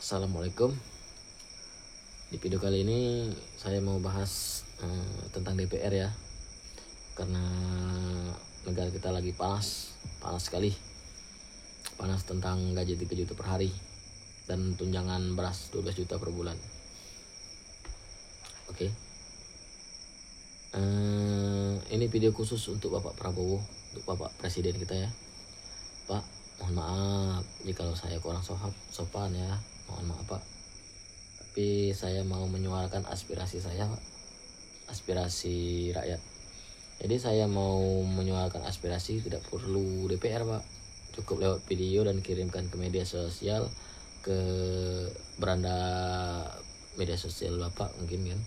Assalamualaikum. Di video kali ini saya mau bahas tentang DPR ya. Karena negara kita lagi panas sekali. Panas tentang gaji 3 juta per hari dan tunjangan beras 12 juta per bulan. Oke. Ini video khusus untuk Bapak Prabowo, untuk Bapak Presiden kita ya. Pak, mohon maaf jika saya kurang sopan ya. Mohon maaf Pak. Tapi saya mau menyuarakan aspirasi saya Pak. Aspirasi rakyat. Jadi saya mau menyuarakan aspirasi tidak perlu DPR Pak. Cukup lewat video dan kirimkan ke media sosial, ke beranda media sosial Bapak mungkin kan.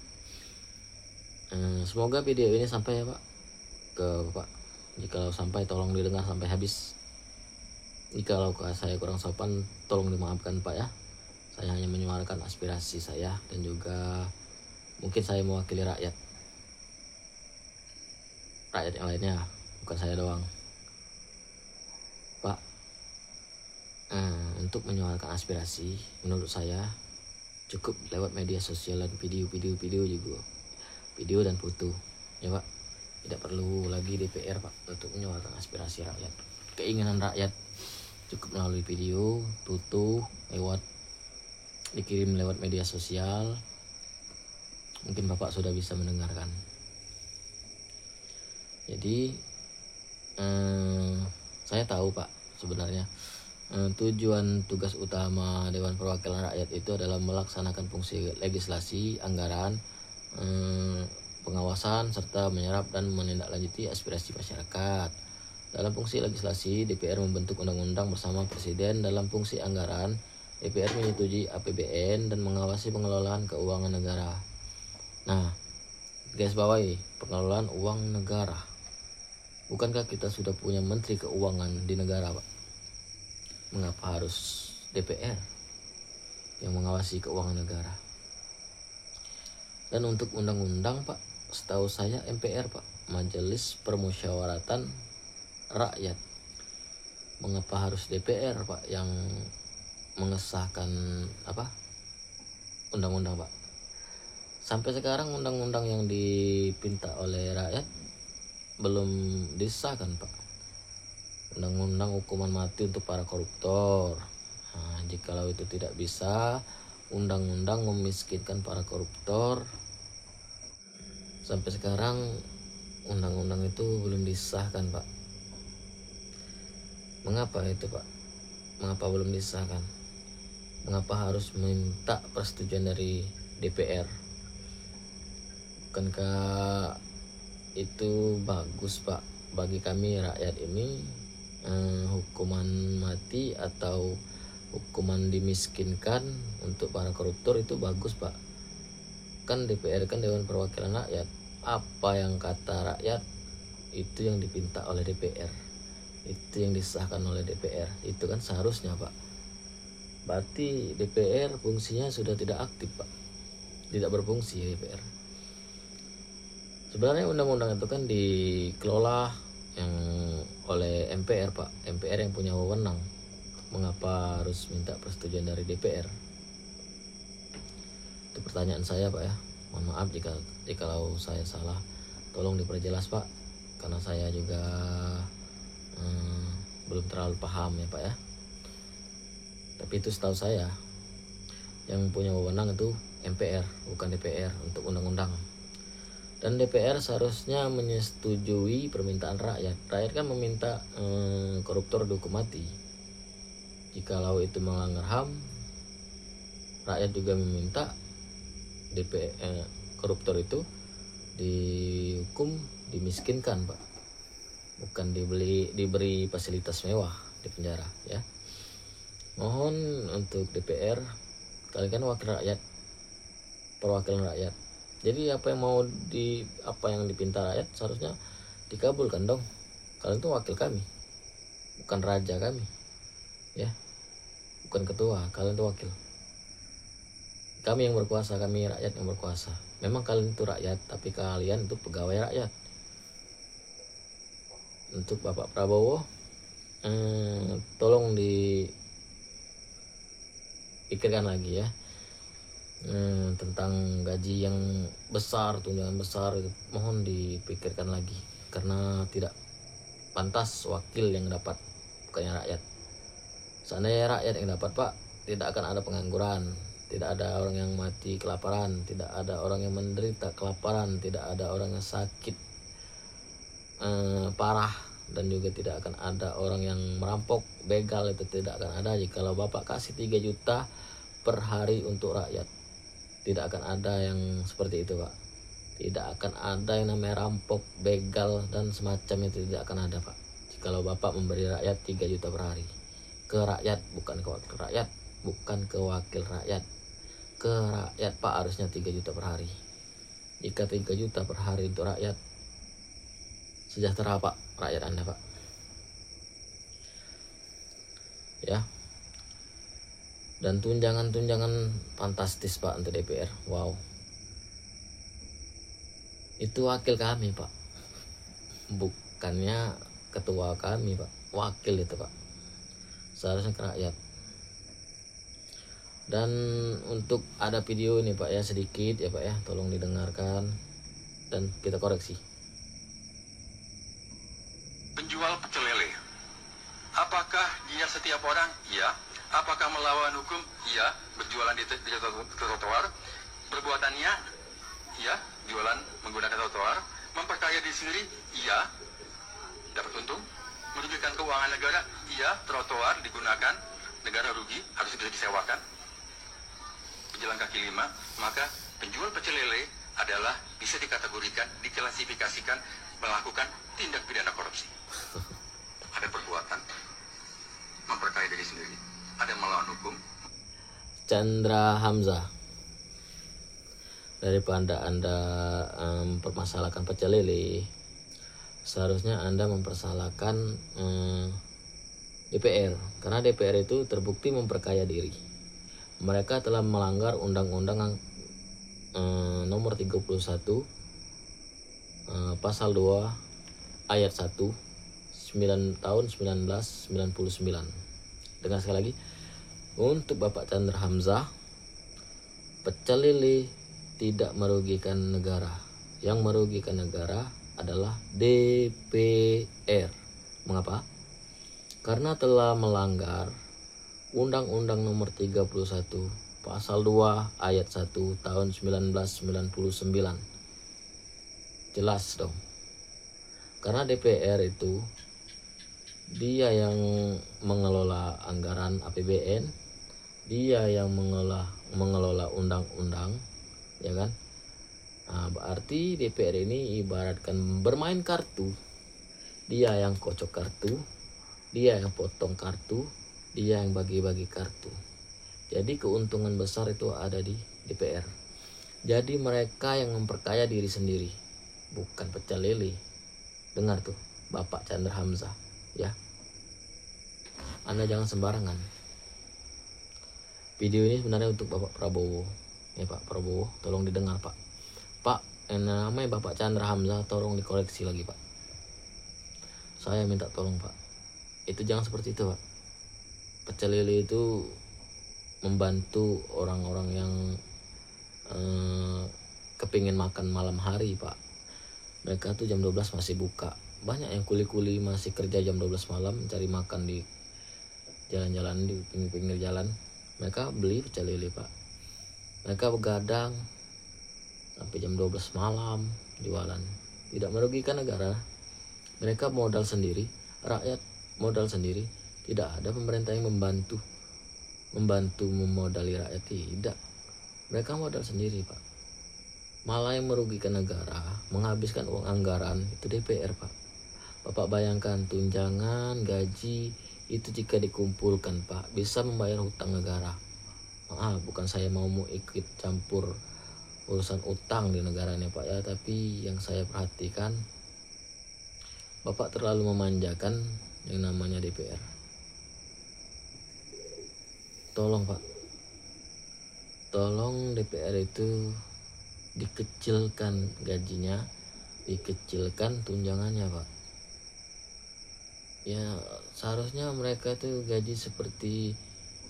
Semoga video ini sampai ya Pak ke Bapak. Jika sampai tolong didengar sampai habis. Jika saya kurang sopan tolong dimaafkan Pak ya. Saya hanya menyuarakan aspirasi saya dan juga mungkin saya mewakili rakyat yang lainnya, bukan saya doang. Pak, untuk menyuarakan aspirasi menurut saya cukup lewat media sosial dan video juga, video dan foto ya Pak. Tidak perlu lagi DPR Pak untuk menyuarakan aspirasi rakyat, keinginan rakyat. Cukup melalui video, foto, dikirim lewat media sosial. Mungkin Bapak sudah bisa mendengarkan. Jadi saya tahu Pak, sebenarnya tujuan tugas utama Dewan Perwakilan Rakyat itu adalah melaksanakan fungsi legislasi, anggaran, pengawasan, serta menyerap dan menindaklanjuti aspirasi masyarakat. Dalam fungsi legislasi, DPR membentuk undang-undang bersama Presiden. Dalam fungsi anggaran, DPR menyetujui APBN dan mengawasi pengelolaan keuangan negara. Nah, garis bawahi pengelolaan uang negara. Bukankah kita sudah punya Menteri Keuangan di negara Pak? Mengapa harus DPR yang mengawasi keuangan negara? Dan untuk undang-undang Pak, setahu saya MPR Pak, Majelis Permusyawaratan Rakyat. Mengapa harus DPR Pak yang mengesahkan undang-undang Pak? Sampai sekarang undang-undang yang dipinta oleh rakyat belum disahkan Pak. Undang-undang hukuman mati untuk para koruptor. Nah, jikalau itu tidak bisa, undang-undang memiskinkan para koruptor. Sampai sekarang undang-undang itu belum disahkan Pak. Mengapa itu Pak? Mengapa belum disahkan? Mengapa harus minta persetujuan dari DPR? Bukankah itu bagus Pak bagi kami rakyat ini? Hukuman mati atau hukuman dimiskinkan untuk para koruptor itu bagus Pak. Kan DPR kan Dewan Perwakilan Rakyat. Apa yang kata rakyat itu yang dipinta oleh DPR, itu yang disahkan oleh DPR. Itu kan seharusnya Pak. Berarti DPR fungsinya sudah tidak aktif Pak, tidak berfungsi DPR. Sebenarnya undang-undang itu kan dikelola yang oleh MPR Pak. MPR yang punya wewenang. Mengapa harus minta persetujuan dari DPR? Itu pertanyaan saya Pak ya. Mohon maaf jikalau saya salah. Tolong diperjelas Pak, karena saya juga belum terlalu paham ya Pak ya. Tapi itu setahu saya yang punya wewenang itu MPR, bukan DPR untuk undang-undang. Dan DPR seharusnya menyetujui permintaan rakyat. Rakyat kan meminta koruptor dihukum mati. Jikalau itu melanggar HAM, rakyat juga meminta koruptor itu dihukum, dimiskinkan Pak. Bukan diberi fasilitas mewah di penjara ya. Mohon untuk DPR, kalian kan wakil rakyat, perwakilan rakyat. Jadi apa yang dipinta rakyat seharusnya dikabulkan dong. Kalian itu wakil kami, bukan raja kami ya, bukan ketua. Kalian itu wakil. Kami yang berkuasa, kami rakyat yang berkuasa. Memang kalian itu rakyat, tapi kalian itu pegawai rakyat. Untuk Bapak Prabowo, tolong dipikirkan lagi ya. Tentang gaji yang besar, tunjangan besar, mohon dipikirkan lagi, karena tidak pantas wakil yang dapat, bukannya rakyat. Seandainya rakyat yang dapat Pak, tidak akan ada pengangguran, tidak ada orang yang mati kelaparan, tidak ada orang yang menderita kelaparan, tidak ada orang yang sakit parah, dan juga tidak akan ada orang yang merampok, begal, itu tidak akan ada jikalau Bapak kasih 3 juta per hari untuk rakyat. Tidak akan ada yang seperti itu Pak. Tidak akan ada yang namanya rampok, begal, dan semacam itu, tidak akan ada Pak. Jikalau Bapak memberi rakyat 3 juta per hari. Ke rakyat, bukan ke wakil rakyat. Bukan ke wakil rakyat. Ke rakyat Pak, harusnya 3 juta per hari. Jika 3 juta per hari untuk rakyat, sejahtera Pak rakyat Anda Pak. Ya. Dan tunjangan-tunjangan fantastis Pak untuk DPR. Wow. Itu wakil kami Pak. Bukannya ketua kami Pak. Wakil itu Pak. Seharusnya ke rakyat. Dan untuk ada video ini Pak ya, sedikit ya Pak ya. Tolong didengarkan dan kita koreksi. Penjual pecel lele, apakah dia setiap orang? Iya. Apakah melawan hukum? Iya. Berjualan di trotoar. Perbuatannya? Iya. Jualan menggunakan trotoar. Memperkaya diri sendiri? Iya. Dapat untung? Merugikan keuangan negara? Iya. Trotoar digunakan, negara rugi, harus bisa disewakan. Pejalan kaki 5, maka penjual pecel lele adalah bisa dikategorikan, diklasifikasikan melakukan tindak pidana korupsi. Ada perbuatan memperkaya diri sendiri, ada melawan hukum. Chandra Hamzah, daripada Anda mempermasalahkan pecel lele, seharusnya Anda mempersalahkan DPR, karena DPR itu terbukti memperkaya diri. Mereka telah melanggar Undang-Undang nomor 31 pasal 2 ayat 1 tahun 1999. Dengar sekali lagi. Untuk Bapak Chandra Hamzah, pecel lele tidak merugikan negara. Yang merugikan negara adalah DPR. Mengapa? Karena telah melanggar Undang-Undang nomor 31 pasal 2 ayat 1 tahun 1999. Jelas dong. Karena DPR itu dia yang mengelola anggaran APBN, dia yang mengelola undang-undang, ya kan? Nah, berarti DPR ini ibaratkan bermain kartu. Dia yang kocok kartu, dia yang potong kartu, dia yang bagi-bagi kartu. Jadi keuntungan besar itu ada di DPR. Jadi mereka yang memperkaya diri sendiri, bukan pecel lele. Dengar tuh Bapak Chandra Hamzah ya. Anda jangan sembarangan. Video ini sebenarnya untuk Bapak Prabowo. Ya Pak Prabowo, tolong didengar Pak. Pak, namanya Bapak Chandra Hamzah, tolong dikoreksi lagi Pak. Saya minta tolong Pak. Itu jangan seperti itu Pak. Pecel lele itu membantu orang-orang yang kepingin makan malam hari Pak. Mereka tuh jam 12 masih buka. Banyak yang kuli-kuli masih kerja jam 12 malam cari makan di jalan-jalan, di pinggir-pinggir jalan. Mereka beli pecel lele Pak. Mereka begadang sampai jam 12 malam jualan. Tidak merugikan negara. Mereka modal sendiri, rakyat modal sendiri. Tidak ada pemerintah yang membantu memodali rakyat, tidak. Mereka modal sendiri Pak. Malah yang merugikan negara, menghabiskan uang anggaran itu DPR Pak. Bapak bayangkan tunjangan, gaji itu jika dikumpulkan Pak bisa membayar hutang negara. Bukan saya mau ikut campur urusan utang di negaranya Pak ya, tapi yang saya perhatikan Bapak terlalu memanjakan yang namanya DPR. Tolong Pak, tolong DPR itu dikecilkan gajinya, dikecilkan tunjangannya Pak. Ya seharusnya mereka tuh gaji seperti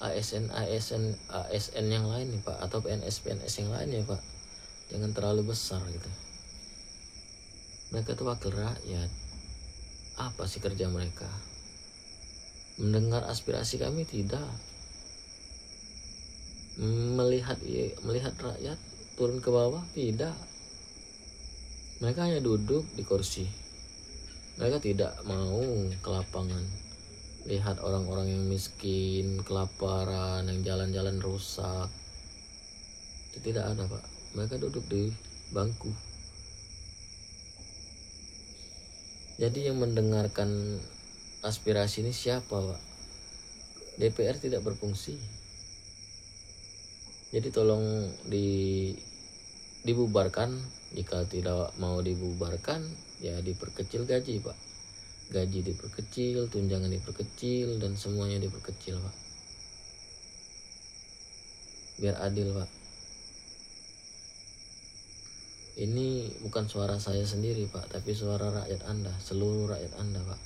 ASN yang lain nih Pak, atau PNS yang lain ya Pak, jangan terlalu besar gitu. Mereka itu wakil rakyat. Apa sih kerja mereka? Mendengar aspirasi kami? Tidak. Melihat rakyat turun ke bawah? Tidak. Mereka hanya duduk di kursi. Mereka tidak mau ke lapangan, lihat orang-orang yang miskin, kelaparan, yang jalan-jalan rusak. Itu tidak ada Pak. Mereka duduk di bangku. Jadi yang mendengarkan aspirasi ini siapa Pak? DPR tidak berfungsi. Jadi tolong dibubarkan. Jika tidak mau dibubarkan, ya diperkecil gaji Pak. Gaji diperkecil, tunjangan diperkecil, dan semuanya diperkecil Pak. Biar adil Pak. Ini bukan suara saya sendiri Pak, tapi suara rakyat Anda, seluruh rakyat Anda Pak.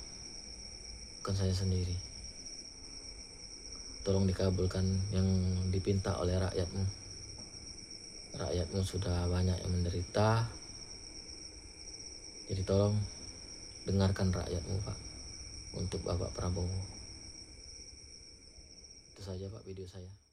Bukan saya sendiri. Tolong dikabulkan yang dipinta oleh rakyatmu. Rakyatmu sudah banyak yang menderita. Jadi tolong dengarkan rakyatmu Pak, untuk Bapak Prabowo. Itu saja Pak video saya.